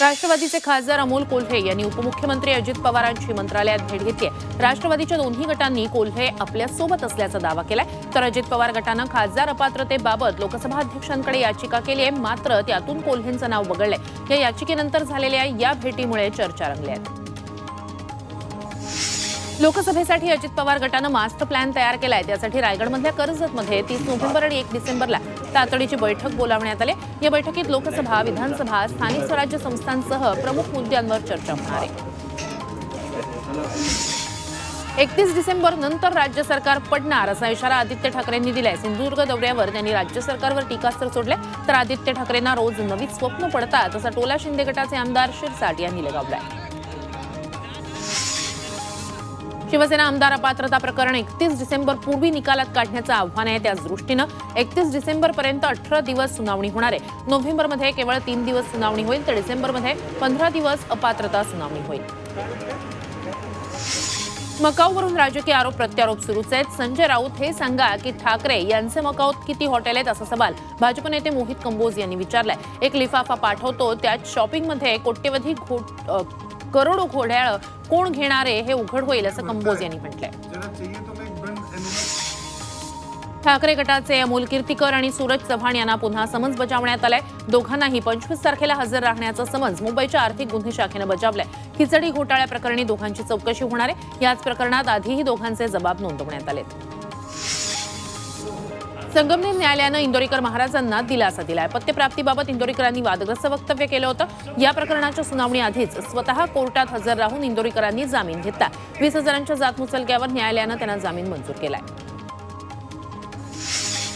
राष्ट्रवादीचे खासदार अमोल कोल्हे यांनी उपमुख्यमंत्री अजित पवारांची मंत्रालयात भेट घेतली आहे। राष्ट्रवादीच्या दोन्ही गटांनी कोल्हे आपल्या सोबत असल्याचा दावा केलाय, तर अजित पवार गटानं खासदार अपात्रतेबाबत लोकसभा अध्यक्षांकडे याचिका केली आहे, मात्र त्यातून कोल्हेंचं नाव वगळलंय। या याचिकेनंतर झालेल्या या भेटीमुळे चर्चा रंगली आहे। लोकसभेसाठी अजित पवार गटानं मास्टर प्लॅन तयार केलाय। त्यासाठी रायगडमधल्या कर्जतमध्ये 30 नोव्हेंबर आणि 1 डिसेंबरला तातडीची बैठक बोलावण्यात आली। या बैठकीत लोकसभा, विधानसभा, स्थानिक स्वराज्य संस्थांसह प्रमुख मुद्द्यांवर चर्चा होणार आहे। 31 डिसेंबर नंतर राज्य सरकार पडणार असा इशारा आदित्य ठाकरेंनी दिलाय। सिंधुदुर्ग दौऱ्यावर त्यांनी राज्य सरकारवर टीकास्त्र सोडले, तर आदित्य ठाकरेंना रोज नवी स्वप्न पडतात असा टोला शिंदे गटाचे आमदार शिरसाट यांनी लगावलाय। शिवसेना आमदार अपात्रता प्रकरण 31 डिसेंबर पूर्वी निकालात काढण्याचं आव्हान आहे। त्याच दृष्टीनं 31 डिसेंबरपर्यंत 18 दिवस सुनावणी होणार आहे। नोव्हेंबरमध्ये केवळ 3 दिवस सुनावणी होईल, तर डिसेंबरमध्ये 15 दिवस अपात्रता सुनावणी होईल। मकाऊवरून राजकीय आरोप प्रत्यारोप सुरूच आहेत। संजय राऊत हे सांगा की ठाकरे यांचे मकाऊत किती हॉटेल आहेत असा सवाल भाजप नेते मोहित कंबोज यांनी विचारलाय। एक लिफाफा पाठवतो, त्यात शॉपिंगमध्ये कोट्यवधी करोडो घोड्याळ कोण घेणारे हे उघड होईल असं कंबोज यांनी म्हटलंय। ठाकरे गटाचे अमोल कीर्तीकर आणि सूरज चव्हाण यांना पुन्हा समन्स बजावण्यात आलाय। दोघांनाही 25 तारखेला हजर राहण्याचं समन्स मुंबईच्या आर्थिक गुन्हे शाखेनं बजावलंय। खिचडी घोटाळ्या प्रकरणी दोघांची चौकशी होणार आहे। याच प्रकरणात आधीही दोघांचे जबाब नोंदवण्यात आलेत। संगमनेर न्यायालयानं इंदोरीकर महाराजांना दिलासा दिलाय। पत्यप्राप्तीबाबत इंदोरीकरांनी वादग्रस्त वक्तव्य केलं होतं। या प्रकरणाच्या सुनावणी आधीच स्वतः कोर्टात हजर राहून इंदोरीकरांनी जामीन घेतला। 20,000च्या जात मुचलक्यावर न्यायालयानं त्यांना जामीन मंजूर केलाय।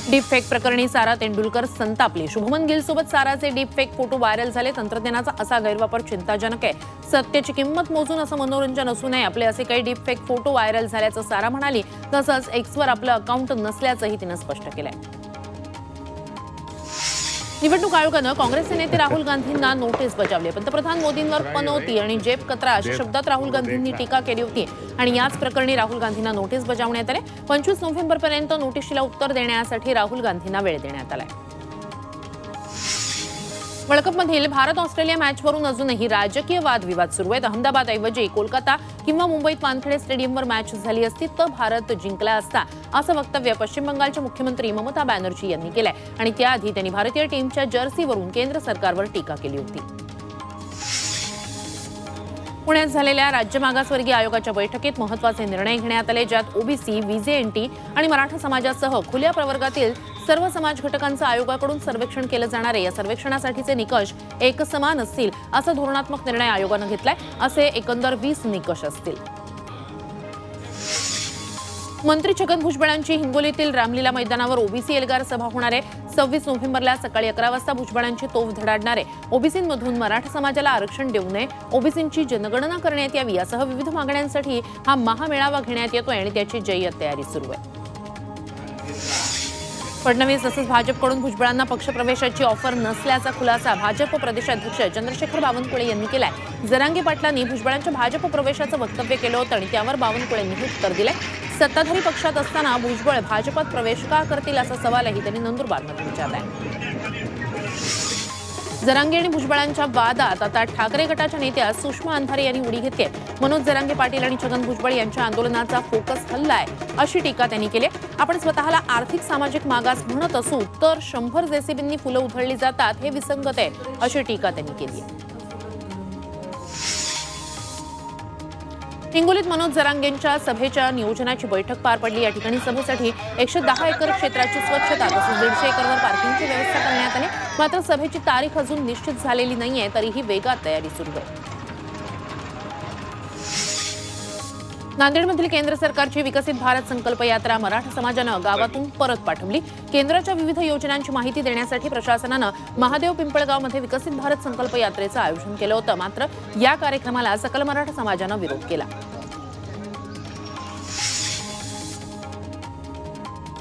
डीपफेक प्रकरणी सारा तेंडुलकर संतापली। शुभमन गिलसोबत साराचे डीपफेक फोटो व्हायरल झाले। तंत्रज्ञानाचा असा गैरवापर चिंताजनक आहे। सत्याची किंमत मोजून असं मनोरंजन असू नये। आपले असे काही डीपफेक फोटो व्हायरल झाल्याचं सारा म्हणाली। तसंच एक्सवर आपलं अकाउंट नसल्याचंही तिनं स्पष्ट केलंय। निवडणूक आयोगानं काँग्रेसचे नेते राहुल गांधींना नोटीस बजावली। पंतप्रधान मोदींवर पनौती आणि जेब कचरा अशा शब्दात राहुल गांधींनी टीका केली होती आणि याच प्रकरणी राहुल गांधींना नोटीस बजावण्यात आली। 25 नोव्हेंबरपर्यंत नोटीसला उत्तर देण्यासाठी राहुल गांधींना वेळ देण्यात आलाय। वर्ल्ड कपमधील भारत ऑस्ट्रेलिया मॅचवरून अजूनही राजकीय वादविवाद सुरू आहेत। अहमदाबादऐवजी कोलकाता किंवा मुंबईत वानखेडे स्टेडियमवर मॅच झाली असती तर भारत जिंकला असता असं वक्तव्य पश्चिम बंगालच्या मुख्यमंत्री ममता बॅनर्जी यांनी केलंय आणि त्याआधी त्यांनी भारतीय टीमच्या जर्सीवरून केंद्र सरकारवर टीका केली होती। पुण्यात झालेल्या राज्य मागासवर्गीय आयोगाच्या बैठकीत महत्त्वाचे निर्णय घेण्यात आले, ज्यात ओबीसी, व्हीजेएनटी आणि मराठा समाजासह खुल्या प्रवर्गातील सर्व समाज घटकांचं आयोगाकडून सर्वेक्षण केलं जाणार आहे। या सर्वेक्षणासाठीचे निकष एकसमान असतील असा धोरणात्मक निर्णय आयोगानं घेतलाय। असे एकंदर 20 निकष असतील। मंत्री छगन भुजबळांची हिंगोलीतील रामलीला मैदानावर ओबीसी एल्गार सभा होणार आहे। 26 नोव्हेंबरला सकाळी 11 वाजता भुजबळांची तोफ धडाडणार आहे। ओबीसींमधून मराठा समाजाला आरक्षण देऊ नये, ओबीसींची जनगणना करण्यात यावी यासह विविध मागण्यांसाठी हा महामेळावा घेण्यात येतोय आणि त्याची जय्यत तयारी सुरू आहे। फडणवीस तसंच भाजपकडून भुजबळांना पक्षप्रवेशाची ऑफर नसल्याचा खुलासा भाजप प्रदेशाध्यक्ष चंद्रशेखर बावनकुळे यांनी केलाय। जरांगे पाटलांनी भुजबळांच्या भाजप प्रवेशाचं वक्तव्य केलं होतं आणि त्यावर बावनकुळेंनी उत्तर दिलंय। सत्ताधारी पक्षात असताना भुजबळ भाजपात प्रवेश का करतील असा सवालही त्यांनी नंदुरबारमध्ये विचारलाय। जरांगे आणि भुजबळांच्या वादात आता ठाकरे गटाच्या नेत्या सुषमा अंधारे यांनी उडी घेतली आहे। मनोज जरांगे पाटील आणि छगन भुजबळ यांच्या आंदोलनाचा फोकस हल्लाय अशी टीका त्यांनी केली। आपण स्वतःला आर्थिक सामाजिक मागास म्हणत असू तर 100 जेसीबींनी फुलं उधळली जातात हे विसंगत आहे अशी टीका त्यांनी केली आहे। हिंगोलीत मनोज जरांगेंच्या सभेच्या नियोजनाची बैठक पार पडली। या ठिकाणी सभेसाठी 110 एकर क्षेत्राची स्वच्छता तसंच 150 एकरवर पार्किंगची व्यवस्था करण्यात आली। मात्र सभेची तारीख अजून निश्चित झालेली नाहीये, तरीही वेगात तयारी सुरू आहे। नांदेडमधील केंद्र सरकारची विकसित भारत संकल्प यात्रा मराठा समाजानं गावातून परत पाठवली। केंद्राच्या विविध योजनांची माहिती देण्यासाठी प्रशासनानं महादेव पिंपळगावमध्ये विकसित भारत संकल्प यात्रेचं आयोजन केलं होतं। मात्र या कार्यक्रमाला सकल मराठा समाजानं विरोध केला।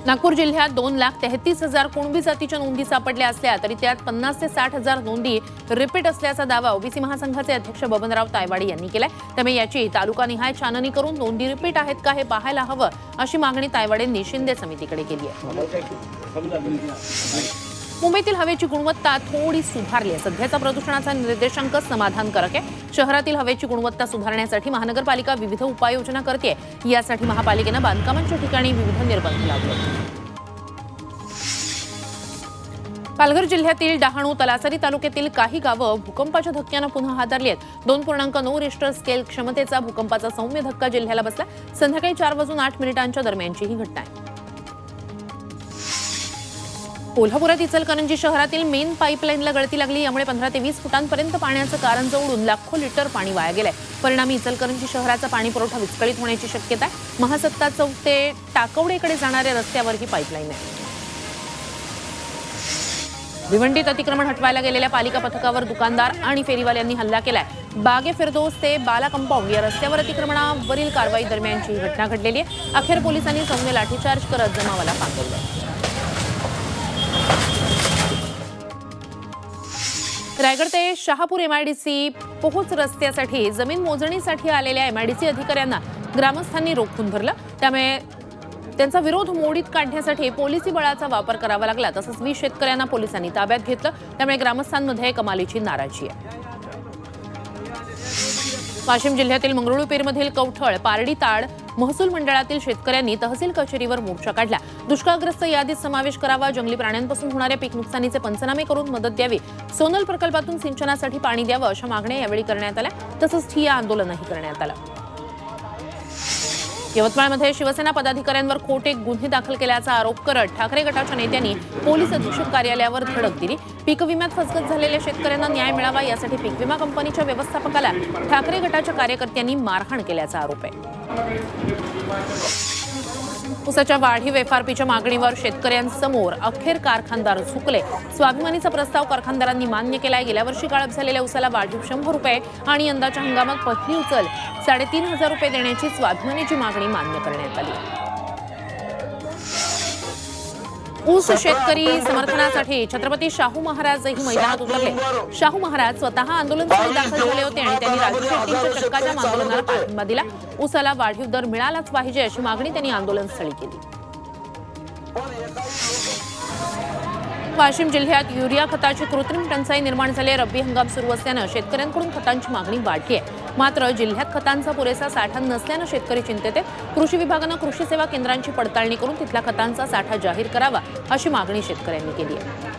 नागपूर जिल्ह्यात 2,33,000 कुणबी जातीच्या नोंदी सापडल्या असल्या तरी त्यात 50 ते 60,000 नोंदी रिपीट असल्याचा दावा ओबीसी महासंघाचे अध्यक्ष बबनराव तायवाडी यांनी केलाय। त्यामुळे याची तालुकानिहाय छाननी करून नोंदी रिपीट आहेत का हे पाहायला हवं अशी मागणी तायवाडेंनी शिंदे समितीकडे केली आहे। मुंबईतील हवेची गुणवत्ता थोडी सुधारली आहे. सध्याचा प्रदूषणाचा निर्देशांक समाधानकारक आहे. शहरातील हवेची गुणवत्ता सुधारण्यासाठी महानगरपालिका विविध उपाययोजना करते. यासाठी महापालिकेने बांधकामांच्या ठिकाणी विविध निर्बंध लावले. पालघर जिल्ह्यातील डहाणू तलासरी तालुक्यातील काही गावं भूकंपाच्या धक्क्यानं पुन्हा हादरली आहेत. 2.9 रिश्टर स्केल क्षमतेचा भूकंपाचा सौम्य धक्का जिल्ह्याला बसला. संध्याकाळी 4:08 दरम्यानची ही घटना आहे. कोल्हापुरात इचलकरंजी शहरातील मेन पाईपलाईनला गळती लागली. यामुळे 15 ते 20 फुटांपर्यंत पाण्याचं कारंज उडून लाखो लिटर पाणी वाया गेलंय. परिणामी इचलकरंजी शहराचा पाणी पुरवठा विस्कळीत होण्याची शक्यता आहे. महासत्ता चौक ते टाकवडेकडे जाणाऱ्या रस्त्यावर ही पाईपलाईन आहे. भिवंडीत अतिक्रमण हटवायला गेलेल्या पालिका पथकावर दुकानदार आणि फेरीवाल्यांनी हल्ला केलाय. बागे फिरदोस ते बाला कंपाऊंड या रस्त्यावर अतिक्रमणावरील कारवाई दरम्यानची ही घटना घडलेली आहे. अखेर पोलिसांनी सौम्य लाठीचार्ज करत जमावाला पांगवलं. रायगड ते शहापूर एमआयडीसी पोहोच रस्त्यासाठी जमीन मोजणीसाठी आलेल्या एमआयडीसी अधिकाऱ्यांना ग्रामस्थांनी रोखून धरलं. त्यामुळे त्यांचा विरोध मोडीत काढण्यासाठी पोलिसी बळाचा वापर करावा लागला. तसंच 20 शेतकऱ्यांना पोलिसांनी ताब्यात घेतलं. त्यामुळे ग्रामस्थांमध्ये कमालीची नाराजी आहे. वाशिम जिल्ह्यातील मंगरुळपीरमधील कवठळ पारडीताड महसूल मंडळातील शेतकऱ्यांनी तहसील कचेरीवर मोर्चा काढला. दुष्काळग्रस्त यादीत समावेश करावा, जंगली प्राण्यांपासून होणाऱ्या पीक नुकसानीचे पंचनामे करून मदत द्यावी, सोनल प्रकल्पातून सिंचनासाठी पाणी द्यावं अशा मागण्या यावेळी करण्यात आल्या. तसंच ठिय्या आंदोलनही करण्यात आलं. यवतमाळमध्ये शिवसेना पदाधिकाऱ्यांवर खोटे गुन्हे दाखल केल्याचा आरोप करत ठाकरे गटाच्या नेत्यांनी पोलीस अधीक्षक कार्यालयावर धडक दिली. पीक विम्यात फसगत झालेल्या शेतकऱ्यांना न्याय मिळावा यासाठी पीक विमा कंपनीच्या व्यवस्थापकाला ठाकरे गटाच्या कार्यकर्त्यांनी मारहाण केल्याचा आरोप आहे. ऊसाच्या वाढीव एफआरपीच्या मागणीवर शेतकऱ्यांसमोर अखेर कारखानदार झुकले. स्वाभिमानीचा प्रस्ताव कारखानदारांनी मान्य केलाय. गेल्या वर्षी गाळप झालेल्या ऊसाला वाढीव 100 रुपये आणि यंदाच्या हंगामात पहिली उचल 3,500 रुपये देण्याची स्वाभिमानीची मागणी मान्य करण्यात आली. ऊस शेतकरी समर्थनासाठी छत्रपती शाहू महाराजही मैदानात उतरले. शाहू महाराज स्वतः आंदोलनात दाखल झाले होते आणि त्यांनी राजू शेट्टींच्या चक्काजाम आंदोलनाला पाठिंबा दिला. ऊसाला वाढीव दर मिळालाच पाहिजे अशी मागणी त्यांनी आंदोलनस्थळी केली. वाशिम जिल्ह्यात युरिया खताची कृत्रिम टंचाई निर्माण झाली. रब्बी हंगाम सुरू असल्यानं शेतकऱ्यांकडून खतांची मागणी वाढली आहे. मात्र जिल्ह्यात खतांचा पुरेसा साठा नसल्यानं शेतकरी चिंतेत आहेत. कृषी विभागानं कृषी सेवा केंद्रांची पडताळणी करून तिथला खतांचा साठा जाहीर करावा अशी मागणी शेतकऱ्यांनी केली आहे.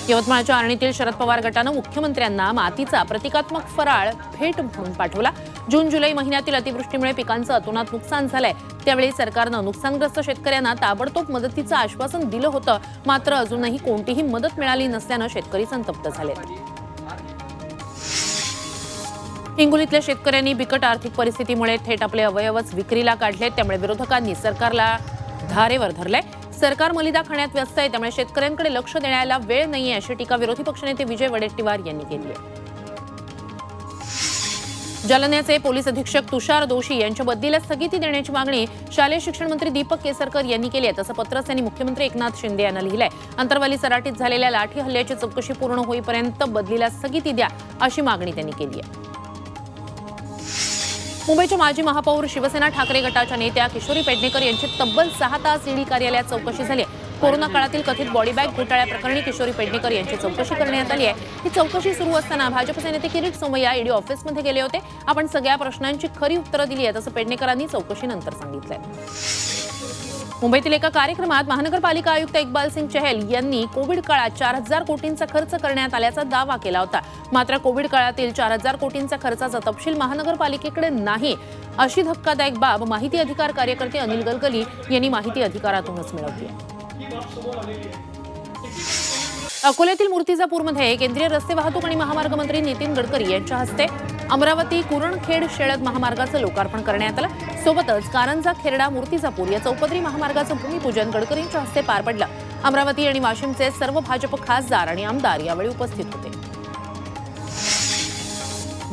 यवतमाळच्या आर्णीतील शरद पवार गटानं मुख्यमंत्र्यांना मातीचा प्रतिकात्मक फराळ भेट म्हणून पाठवला. जून-जुलै महिन्यातील अतिवृष्टीमुळे पिकांचं अतोनात नुकसान झालंय. त्यावेळी सरकारनं नुकसानग्रस्त शेतकऱ्यांना ताबडतोब मदतीचं आश्वासन दिलं होतं. मात्र अजूनही कोणतीही मदत मिळाली नसल्यानं शेतकरी संतप्त झालेत. हिंगोलीतल्या शेतकऱ्यांनी बिकट आर्थिक परिस्थितीमुळे थेट आपले अवयवच विक्रीला काढले. त्यामुळे विरोधकांनी सरकारला धारेवर धरलंय. सरकार मलिदा खाण्यात व्यस्त आहे, त्यामुळे शेतकऱ्यांकडे लक्ष देण्याला वेळ नाहीये अशी टीका विरोधी पक्षनेते विजय वडेट्टीवार यांनी केली आहे. जालन्याचे पोलीस अधीक्षक तुषार दोशी यांच्या बदलीला स्थगिती देण्याची मागणी शालेय शिक्षण मंत्री दीपक केसरकर यांनी केली आहे. तसं पत्र त्यांनी मुख्यमंत्री एकनाथ शिंदे यांना लिहिलंय. अंतरवाली सराटीत झालेल्या लाठी हल्ल्याची चौकशी पूर्ण होईपर्यंत बदलीला स्थगिती द्या अशी मागणी त्यांनी केली आहे. मुंबईच्या माजी महापौर शिवसेना ठाकरे गटाच्या नेत्या किशोरी पेडणेकर यांची तब्बल 6 तास ईडी कार्यालयात चौकशी झाली. कोरोना काळातील कथित बॉडी बॅग घोटाळ्याप्रकरणी किशोरी पेडणेकर यांची चौकशी करण्यात आली आहे. ही चौकशी सुरू असताना भाजपचे नेते किरीट सोमय्या ईडी ऑफिसमध्ये गेले होते. आपण सगळ्या प्रश्नांची खरी उत्तरं दिली आहेत असं पेडणेकरांनी चौकशीनंतर सांगितलंय. मुंबईतील एका कार्यक्रमात महानगरपालिका आयुक्त इक्बाल सिंग चहल यांनी कोविड काळात 4,000 कोटींचा खर्च करण्यात आल्याचा दावा केला होता. मात्र कोविड काळातील 4,000 कोटींचा खर्चाचा तपशील महानगरपालिकेकडे नाही अशी धक्कादायक बाब माहिती अधिकार कार्यकर्ते अनिल गलगली यांनी माहिती अधिकारातूनच मिळवली आहे. अकोल्यातील मूर्तिजापूरमध्ये केंद्रीय रस्ते वाहतूक आणि महामार्ग मंत्री नितीन गडकरी यांच्या हस्ते अमरावती कुरणखेड शेळद महामार्गाचं लोकार्पण करण्यात आलं. सोबतच कारंजा खेरडा मूर्तिजापूर या चौपदरी महामार्गाचं भूमिपूजन गडकरींच्या हस्ते पार पडलं. अमरावती आणि वाशिमचे सर्व भाजप खासदार आणि आमदार यावेळी उपस्थित होते.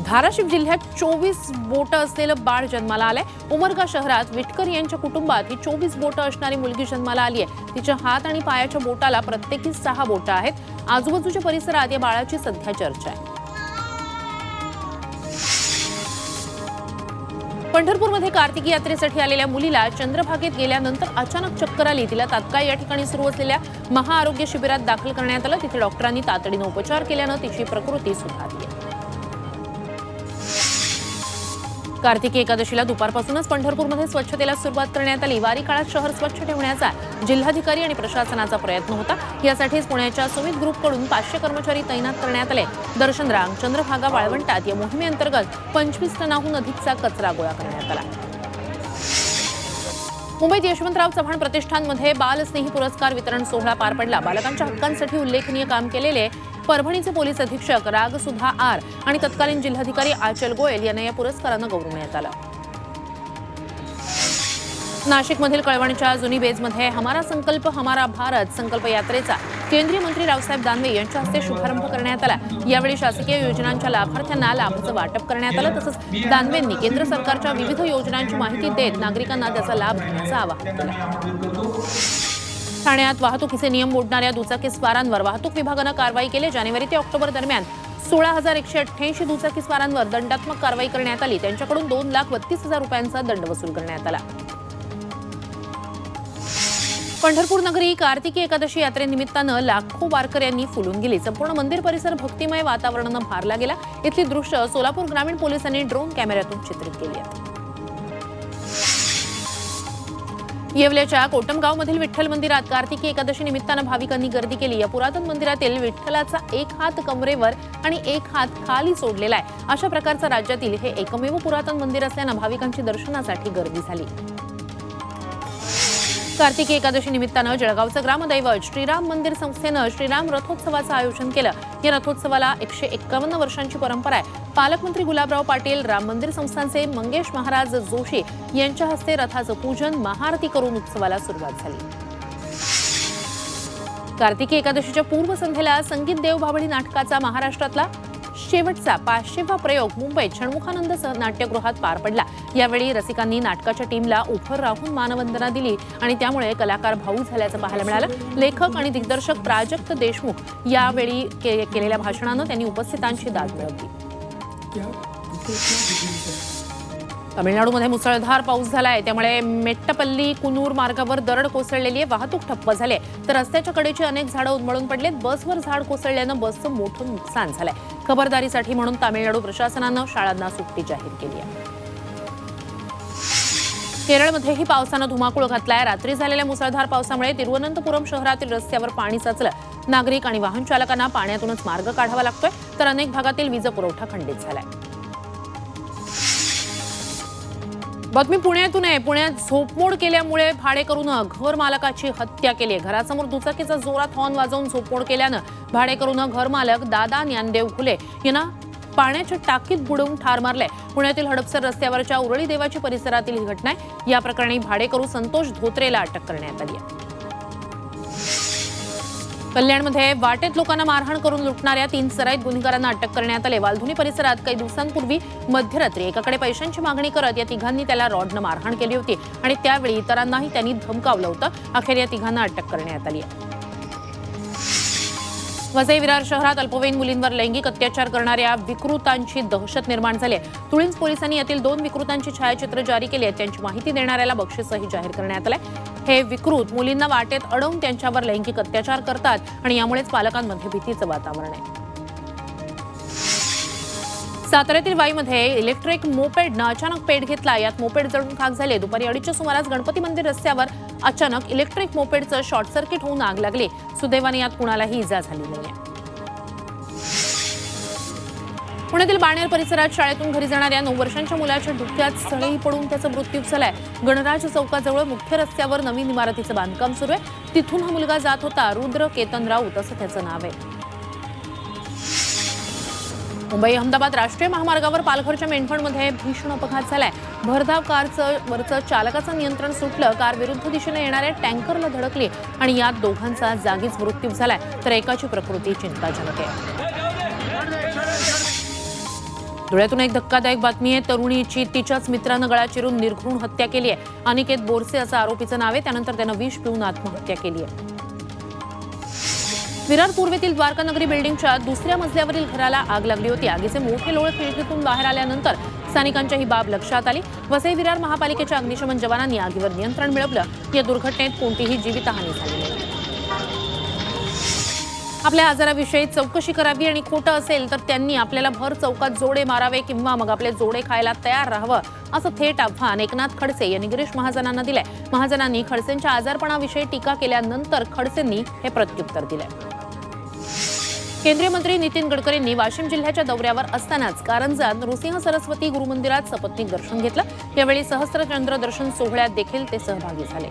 धाराशिव जिल्ह्यात 24 बोटं असलेलं बाळ जन्माला आलंय. उमरगा शहरात विटकर यांच्या कुटुंबात ही 24 बोटं असणारी मुलगी जन्माला आली आहे. तिच्या हात आणि पायाच्या बोटाला प्रत्येकी 6 बोटं आहेत. आजूबाजूच्या परिसरात या बाळाची सध्या चर्चा आहे. पंढरपूरमध्ये कार्तिकी यात्रेसाठी आलेल्या मुलीला चंद्रभागेत गेल्यानंतर अचानक चक्कर आली. तिला तात्काळ या ठिकाणी सुरू असलेल्या महाआरोग्य शिबिरात दाखल करण्यात आलं. तिथे डॉक्टरांनी तातडीने उपचार केल्यानं तिची प्रकृती सुधारली. कार्तिकी एकादशीला दुपारपासूनच पंढरपूरमध्ये स्वच्छतेला सुरुवात करण्यात आली. वारी काळात शहर स्वच्छ ठेवण्याचा जिल्हाधिकारी आणि प्रशासनाचा प्रयत्न होता. यासाठीच पुण्याच्या सुमित ग्रुपकडून 500 कर्मचारी तैनात करण्यात आले. दर्शन रांग, चंद्रभागा, वाळवंटात या मोहिमेअंतर्गत 25 टनाहून अधिकचा कचरा गोळा करण्यात आला. मुंबईत यशवंतराव चव्हाण प्रतिष्ठानमध्ये बालस्नेही पुरस्कार वितरण सोहळा पार पडला. बालकांच्या हक्कांसाठी उल्लेखनीय काम केलेले परभणीचे पोलीस अधीक्षक रागसुधा आर आणि तत्कालीन जिल्हाधिकारी आचल गोयल यांना या पुरस्कारानं गौरवण्यात आलं. नाशिकमधील कळवणच्या जुनी बेजमध्ये हमारा संकल्प हमारा भारत संकल्प यात्रेचा केंद्रीय मंत्री रावसाहेब दानवे यांच्या हस्ते शुभारंभ करण्यात आला. यावेळी शासकीय योजनांच्या लाभार्थ्यांना लाभाचं वाटप करण्यात आलं. तसंच दानवेंनी केंद्र सरकारच्या विविध योजनांची माहिती देत नागरिकांना त्याचा लाभ घेण्याचं आवाहन केलं. ठाण्यात वाहतुकीचे नियम मोडणाऱ्या दुचाकीस्वारांवर वाहतूक विभागानं कारवाई केली. जानेवारी ते ऑक्टोबर दरम्यान 16,188 दुचाकीस्वारांवर दंडात्मक कारवाई करण्यात आली. त्यांच्याकडून 2,32,000 रुपयांचा दंड वसूल करण्यात आला. पंढरपूर नगरी कार्तिकी एकादशी यात्रेनिमित्तानं लाखो वारकऱ्यांनी फुलून गेली. संपूर्ण मंदिर परिसर भक्तिमय वातावरणानं भारला गेला. इथली दृश्य सोलापूर ग्रामीण पोलिसांनी ड्रोन कॅमेऱ्यातून चित्रित केली आहेत. येवल्याच्या कोटमगावमधील विठ्ठल मंदिरात कार्तिकी एकादशी निमित्तानं भाविकांनी गर्दी केली. या पुरातन मंदिरातील विठ्ठलाचा एक हात कमरेवर आणि एक हात खाली सोडलेला आहे. अशा प्रकारचं राज्यातील हे एकमेव पुरातन मंदिर असल्यानं भाविकांची दर्शनासाठी गर्दी झाली. कार्तिकी एकादशी निमित्तानं जळगावचं ग्रामदैवत श्रीराम मंदिर संस्थेनं श्रीराम रथोत्सवाचं आयोजन केलं. या रथोत्सवाला 151 वर्षांची परंपरा आहे. पालकमंत्री गुलाबराव पाटील, राम मंदिर संस्थानचे मंगेश महाराज जोशी यांच्या हस्ते रथाचं पूजन, महाआरती करून उत्सवाला सुरुवात झाली. कार्तिकी एकादशीच्या पूर्वसंध्येला संगीत देवबाभळी नाटकाचा महाराष्ट्रातला शेवटचा 500वा प्रयोग मुंबईत षण्मुखानंद नाट्यगृहात पार पडला. यावेळी रसिकांनी नाटकाच्या टीमला उभं राहून मानवंदना दिली आणि त्यामुळे कलाकार भावूक झाल्याचं पाहायला मिळालं. लेखक आणि दिग्दर्शक प्राजक्त देशमुख यावेळी केलेल्या भाषणानं त्यांनी उपस्थितांची दाद मिळवली. तामिळनाडूमध्ये मुसळधार पाऊस झालाय. त्यामुळे मेट्टपल्ली कुनूर मार्गावर दरड कोसळलेली आहे. वाहतूक ठप्प झाली. तर रस्त्याच्या कडेची अनेक झाडं उन्मळून पडलेत. बसवर झाड कोसळल्यानं बसचं मोठं नुकसान झालंय. खबरदारीसाठी म्हणून तामिळनाडू प्रशासनानं शाळांना सुट्टी जाहीर केली आहे. केरळमध्येही पावसानं धुमाकूळ घातलाय. रात्री झालेल्या मुसळधार पावसामुळे तिरुवनंतपुरम शहरातील रस्त्यावर पाणी साचलं. नागरिक आणि वाहन चालकांना पाण्यातूनच मार्ग काढावा लागतोय. तर अनेक भागातील वीज पुरवठा खंडित झालाय. बातमी पुण्यातून आहे. पुण्यात झोपमोड केल्यामुळे भाडेकरूनं घर मालकाची हत्या केली आहे. घरासमोर दुचाकीचा जोरात हॉर्न वाजवून झोपमोड केल्यानं भाडेकरूनं घर मालक दादा ज्ञानदेव खुले यांना पाण्याच्या टाकीत बुडवून ठार मारले. पुण्यातील हडपसर रस्त्यावरच्या उरळी देवाची परिसरातील ही घटना आहे. या प्रकरणी भाडेकरू संतोष धोत्रेला अटक करण्यात आली आहे. कल्याणमध्ये वाटेत लोकांना मारहाण करून लुटणाऱ्या 3 सराईत गुन्हेगारांना अटक करण्यात आले. वालधुनी परिसरात काही दिवसांपूर्वी मध्यरात्री एकाकडे पैशांची मागणी करत या तिघांनी त्याला रॉडनं मारहाण केली होती आणि त्यावेळी इतरांनाही त्यांनी धमकावलं होतं. अखेर या तिघांना अटक करण्यात आली आहे. वसई विरार शहरात अल्पवयीन मुलींवर लैंगिक अत्याचार करणाऱ्या विकृतांची दहशत निर्माण झाली आहे. तुळींज पोलिसांनी यातील 2 विकृतांची छायाचित्र जारी केली आहेत. त्यांची माहिती देणाऱ्याला बक्षीसही जाहीर करण्यात आलंय. हे विकृत मुलींना वाटेत अडवून त्यांच्यावर लैंगिक अत्याचार करतात आणि यामुळेच पालकांमध्ये भीतीचं वातावरण आहे. साताऱ्यातील वाईमध्ये इलेक्ट्रिक मोपेडनं अचानक पेट घेतला. यात मोपेड जळून खाक झाले. दुपारी 2:30च्या सुमारास गणपती मंदिर रस्त्यावर अचानक इलेक्ट्रिक मोपेडचं शॉर्ट सर्किट होऊन आग लागली. सुदैवाने यात कुणालाही इजा झाली नाही. पुण्यातील बाणेर परिसरात शाळेतून घरी जाणाऱ्या 9 वर्षांच्या मुलाच्या डोक्यात सळई पडून त्याचा मृत्यू झालाय. गणराज चौकाजवळ मुख्य रस्त्यावर नवीन इमारतीचं बांधकाम सुरू आहे. तिथून हा मुलगा जात होता. रुद्र केतन राऊत असं त्याचं नाव आहे. मुंबई अहमदाबाद राष्ट्रीय महामार्गावर पालघरच्या मेंढवणमध्ये भीषण अपघात झालाय. भरधाव कारचं वरचं चालकाचं नियंत्रण सुटलं. कार विरुद्ध दिशेने येणाऱ्या टँकरला धडकली आणि यात दोघांचा जागीच मृत्यू झालाय. तर एकाची प्रकृती चिंताजनक आहे. धुळ्यातून एक धक्कादायक बातमी आहे. तरुणीची तिच्याच मित्रानं गळा चिरून निर्घृण हत्या केली आहे. अनिकेत बोरसे असं आरोपीचं नाव आहे. त्यानंतर त्यानं विष पिऊन आत्महत्या केली आहे. विरार पूर्वेतील द्वारका नगरी बिल्डिंगच्या 2ऱ्या मजल्यावरील घराला आग लागली होती. आगीचे मोठे लोळ खिडकीतून बाहेर आल्यानंतर स्थानिकांच्या ही बाब लक्षात आली। वसई विरार महापालिकेच्या अग्निशमन जवानांनी आगीवर नियंत्रण मिळवलं। या दुर्घटनेत कोणतीही जीवितहानी झाली नाही। आपल्या आजाराविषयी चौकशी करावी आणि खोटं असेल तर त्यांनी आपल्याला भर चौकात जोडे मारावे किंवा मग आपले जोडे खायला तयार राहावं, असं थेट आव्हान एकनाथ खडसे यांनी गिरीश महाजनांना दिलंय। महाजनांनी खडसेंच्या आजारपणाविषयी टीका केल्यानंतर खडसेंनी हे प्रत्युत्तर दिलंय। केंद्रीय मंत्री नितीन गडकरींनी वाशिम जिल्ह्याच्या दौऱ्यावर असतानाच कारंजात नृसिंह सरस्वती गुरुमंदिरात सपत्नीक दर्शन घेतलं। यावेळी सहस्त्रचंद्र दर्शन सोहळ्यात देखील ते सहभागी झाले।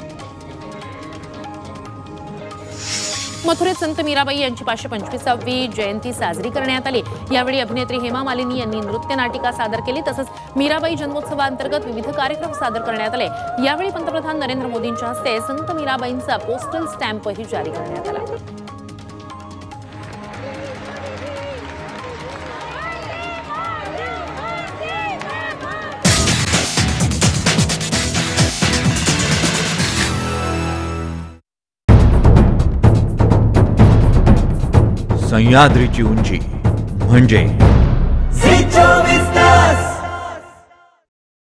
मथुरेत संत मीराबाई यांची 525वी जयंती साजरी करण्यात आली। यावेळी अभिनेत्री हेमा मालिनी यांनी नृत्य नाटिका सादर केली। तसंच मीराबाई जन्मोत्सवाअंतर्गत विविध कार्यक्रम सादर करण्यात आले। यावेळी पंतप्रधान नरेंद्र मोदींच्या हस्ते संत मीराबाईंचा पोस्टल स्टॅम्पही जारी करण्यात आला। सह्याद्रीची उंची म्हणजे